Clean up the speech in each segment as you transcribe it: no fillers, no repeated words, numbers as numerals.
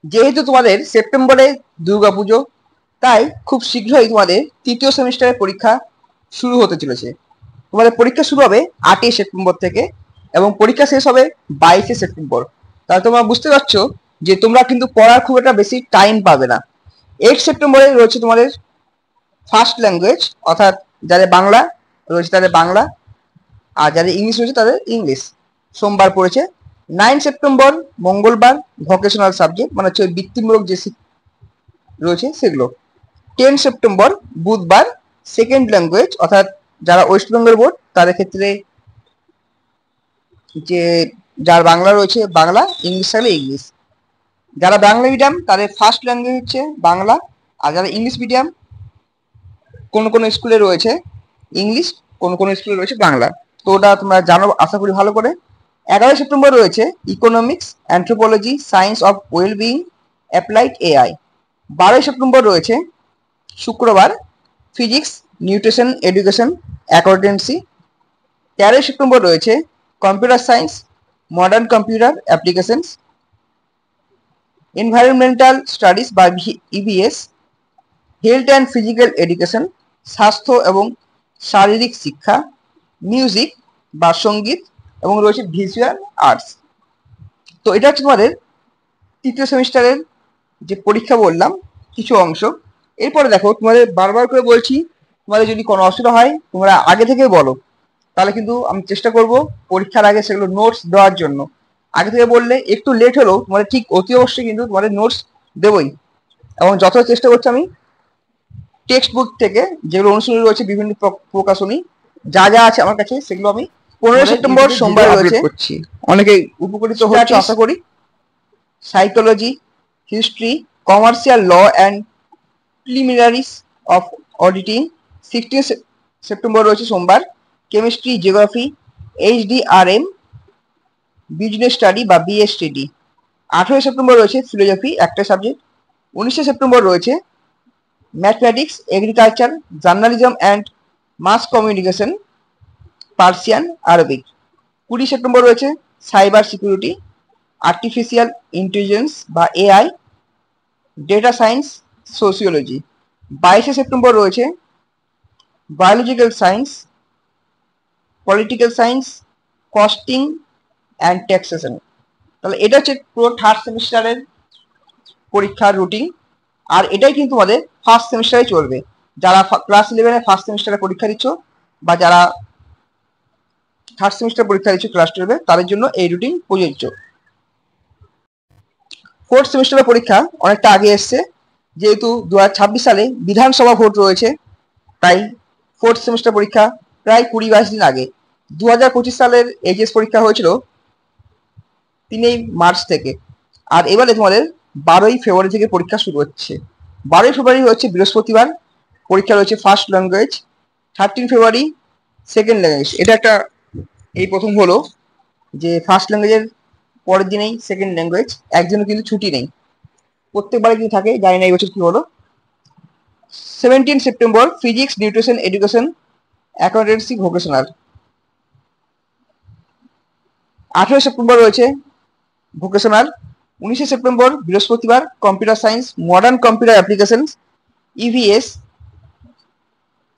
যেহেতু তোমাদের সেপ্টেম্বরে দুর্গাপুজো, তাই খুব শীঘ্রই তোমাদের তৃতীয় সেমিস্টারের পরীক্ষা শুরু হতে চলেছে। তোমাদের পরীক্ষা শুরু হবে 8ই সেপ্টেম্বর থেকে এবং পরীক্ষা শেষ হবে 22শে সেপ্টেম্বর। তাহলে তোমরা বুঝতে পারছো যে তোমরা কিন্তু পড়ার খুব একটা বেশি টাইম পাবে না। 8 সেপ্টেম্বরে রয়েছে তোমাদের ফার্স্ট ল্যাঙ্গুয়েজ, অর্থাৎ যাদের বাংলা রয়েছে তাদের বাংলা, আর যাদের ইংলিশ রয়েছে তাদের ইংলিশ। সোমবার পড়েছে। 9 সেপ্টেম্বর মঙ্গলবার ভোকেশনাল সাবজেক্ট, মানে হচ্ছে বৃত্তিমূলক যে রয়েছে সেগুলো। 10 সেপ্টেম্বর বুধবার সেকেন্ড ল্যাঙ্গুয়েজ, অর্থাৎ যারা ওয়েস্ট বেঙ্গল বোর্ড তাদের ক্ষেত্রে যে যার বাংলা রয়েছে বাংলা, ইংলিশ থাকলে ইংলিশ। যারা বাংলা মিডিয়াম তাদের ফার্স্ট ল্যাঙ্গুয়েজ হচ্ছে বাংলা, আর যারা ইংলিশ মিডিয়াম কোন কোন স্কুলে রয়েছে ইংলিশ, কোন কোন স্কুলে রয়েছে বাংলা। তো ওটা তোমরা জানো আশা করি ভালো করে। 11 সেপ্টেম্বর রয়েছে economics, anthropology, science of wellbeing, applied AI. 12 September রয়েছে শুক্রবার physics, nutrition, education, accountancy. 13 September রয়েছে computer science, modern computer applications, environmental studies বা EVS, health and physical education, স্বাস্থ্য এবং শারীরিক শিক্ষা, মিউজিক বা সঙ্গীত, এবং রয়েছে ভিজুয়াল আর্টস। তো এটা হচ্ছে তোমাদের তৃতীয় সেমিস্টারের যে পরীক্ষা বললাম কিছু অংশ। এরপরে দেখো তোমাদের বারবার করে বলছি, তোমাদের যদি কোনো অসুবিধা হয় তোমরা আগে থেকে বলো, তাহলে কিন্তু আমি চেষ্টা করব পরীক্ষার আগে সেগুলো নোটস দেওয়ার জন্য। আগে থেকে বললে একটু লেট হলেও তোমাদের ঠিক অতি অবশ্যই কিন্তু তোমাদের নোটস দেবই, এবং যতটা চেষ্টা করছি আমি টেক্সট বুক থেকে যেগুলো অনুশীলনী রয়েছে বিভিন্ন প্রকাশনী যা যা আছে আমার কাছে সেগুলো আমি 15 সেপ্টেম্বর সোমবার রয়েছে করছি। অনেকে উপকৃত হচ্ছে আশা করি। Psychology, history, commercial law and preliminaries of auditing 16 September রয়েছে সোমবার। Chemistry, geography, HDRM, business study বা BSTD। 18 সেপ্টেম্বর রয়েছে ফিলোজফি একটা সাবজেক্ট। 19 সেপ্টেম্বর রয়েছে mathematics, agriculture, journalism and mass communication, Persian, Arabic. 20 September রয়েছে সাইবার সিকিউরিটি, আর্টিফিশিয়াল ইন্টেলিজেন্স বা AI, data science, sociology. 22 September রয়েছে biological science, political science, costing and taxation. তাহলে এটা হচ্ছে পুরো থার্ড সেমিস্টারের পরীক্ষার রুটিন, আর এটাই কিন্তু আমাদের ফার্স্ট সেমিস্টারে চলবে। যারা ক্লাস 11-এ ফার্স্ট সেমিস্টারে পরীক্ষা দিচ্ছ বা যারা থার্ড সেমিস্টার পরীক্ষা দিচ্ছ ক্লাস 12-এ, তাদের জন্য এই রুটিন প্রযোজ্য। ফোর্থ সেমিস্টারের পরীক্ষা অনেকটা আগে এসছে, যেহেতু 2026 সালে বিধানসভা ভোট রয়েছে, তাই ফোর্থ সেমিস্টার পরীক্ষা প্রায় 20-22 দিন আগে। 2025 সালের এইচএস পরীক্ষা হয়েছিল 3 মার্চ থেকে, আর এবারে তোমাদের 12 ফেব্রুয়ারি থেকে পরীক্ষা শুরু হচ্ছে। 12 ফেব্রুয়ারি হচ্ছে বৃহস্পতিবার, পরীক্ষা রয়েছে ফার্স্ট ল্যাঙ্গুয়েজ। 13 ফেব্রুয়ারি সেকেন্ড ল্যাঙ্গুয়েজ। এটা একটা এই প্রথম হলো যে ফার্স্ট ল্যাঙ্গুয়েজের পরের দিনেই সেকেন্ড ল্যাঙ্গুয়েজ, একজনও কিন্তু ছুটি নেই, প্রত্যেকবারে কিন্তু থাকে, জানি না এই বছর কি হলো। 17 September physics, nutrition, education, accountancy, vocational. 18 September রয়েছে ভোকেশনাল। 19 সেপ্টেম্বর বৃহস্পতিবার computer science, modern computer application, EVS,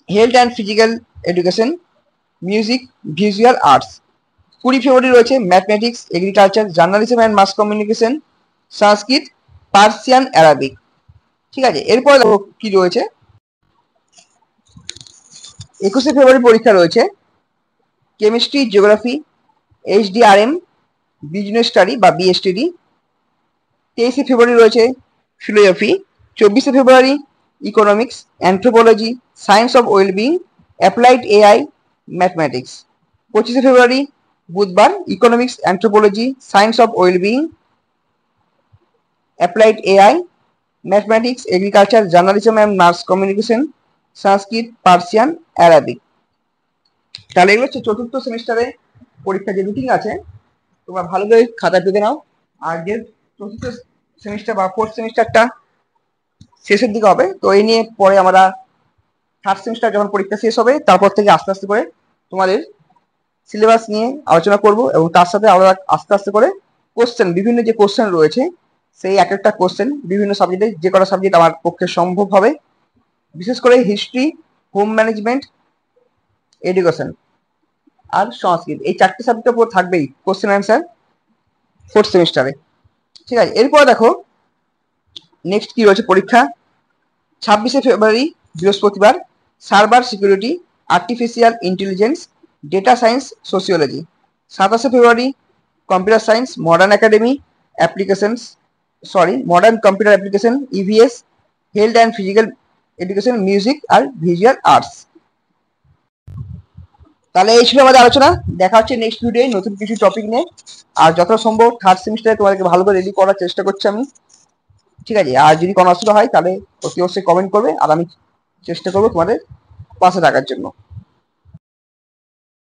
health and physical education, music, visual arts. 20 February রয়েছে mathematics, agriculture, journalism and mass communication, Sanskrit, Persian, Arabic. ঠিক আছে, এরপরে কি রয়েছে 21 February পরীক্ষা রয়েছে chemistry, geography, HDRM, business study বা BSTD। 23 ফেব্রুয়ারি রয়েছে philosophy. 24 February economics, anthropology, science of wellbeing, applied AI, mathematics. 25 February বুধবার economics, anthropology, science of wellbeing, applied AI, mathematics, agriculture, journalism and mass communication, Sanskrit, Persian, Arabic. তাহলে এগুলো হচ্ছে চতুর্থ সেমিস্টারে পরীক্ষা যে রুটিন আছে, তোমরা ভালো করে খাতা পেতে নাও। আর যে চতুর্থ সেমিস্টার বা ফোর্থ সেমিস্টারটা শেষের দিকে হবে, তো এই নিয়ে পরে আমরা থার্ড সেমিস্টার যখন পরীক্ষা শেষ হবে তারপর থেকে আস্তে আস্তে করে তোমাদের সিলেবাস নিয়ে আলোচনা করব, এবং তার সাথে আমরা আস্তে আস্তে করে কোশ্চেন, বিভিন্ন যে কোশ্চেন রয়েছে সেই এক একটা কোশ্চেন বিভিন্ন সাবজেক্টে, যে কটা সাবজেক্ট আমার পক্ষে সম্ভব হবে, বিশেষ করে হিস্ট্রি, হোম ম্যানেজমেন্ট, এডুকেশন আর সংস্কৃত, এই চারটে সাবজেক্টের উপর থাকবেই কোশ্চেন অ্যান্সার ফোর্থ সেমিস্টারে। ঠিক আছে, এরপর দেখো নেক্সট কি রয়েছে পরীক্ষা। 26শে ফেব্রুয়ারি বৃহস্পতিবার, server security, artificial intelligence, data science, sociology. 27শে February computer science, modern academy applications, modern computer application, EVS, health and physical education, music আর ভিজুয়াল আর্টস। তাহলে এই ছিল আমাদের আলোচনা। দেখা হচ্ছে নেক্সট ভিডিওয়ে নতুন কিছু টপিক নিয়ে। আর যতটা সম্ভব থার্ড সেমিস্টারে তোমাদেরকে ভালো করে রেডি করার চেষ্টা করছি আমি। ঠিক আছে, আর যদি কোনো অসুবিধা হয় তাহলে অতি অবশ্যই কমেন্ট করবে, আর আমি চেষ্টা করবো তোমাদের পাশে থাকার জন্য।